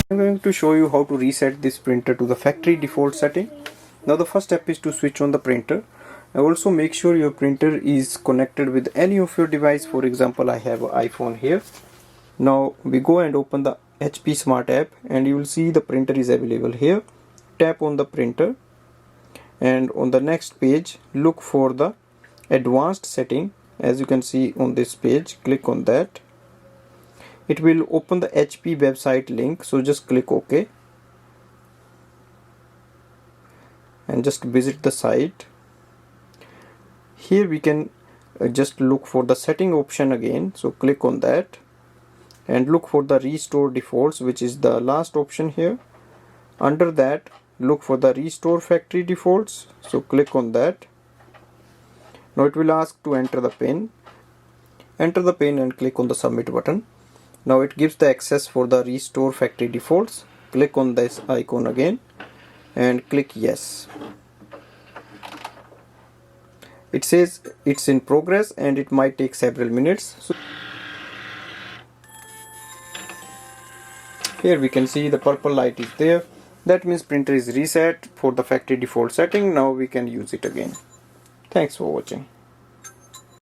I'm going to show you how to reset this printer to the factory default setting. Now the first step is to switch on the printer. Also make sure your printer is connected with any of your device. For example, I have an iPhone here. Now we go and open the HP Smart app and you will see the printer is available here. Tap on the printer and on the next page look for the advanced setting. As you can see on this page, click on that. It will open the HP website link, so just click OK and just visit the site. Here we can just look for the setting option again, so click on that and look for the restore defaults, which is the last option here. Under that look for the restore factory defaults, so click on that. Now it will ask to enter the pin. Enter the pin and click on the submit button. Now it gives the access for the restore factory defaults. Click on this icon again and click yes. It says it's in progress and it might take several minutes. So here we can see the purple light is there. That means printer is reset for the factory default setting. Now we can use it again. Thanks for watching.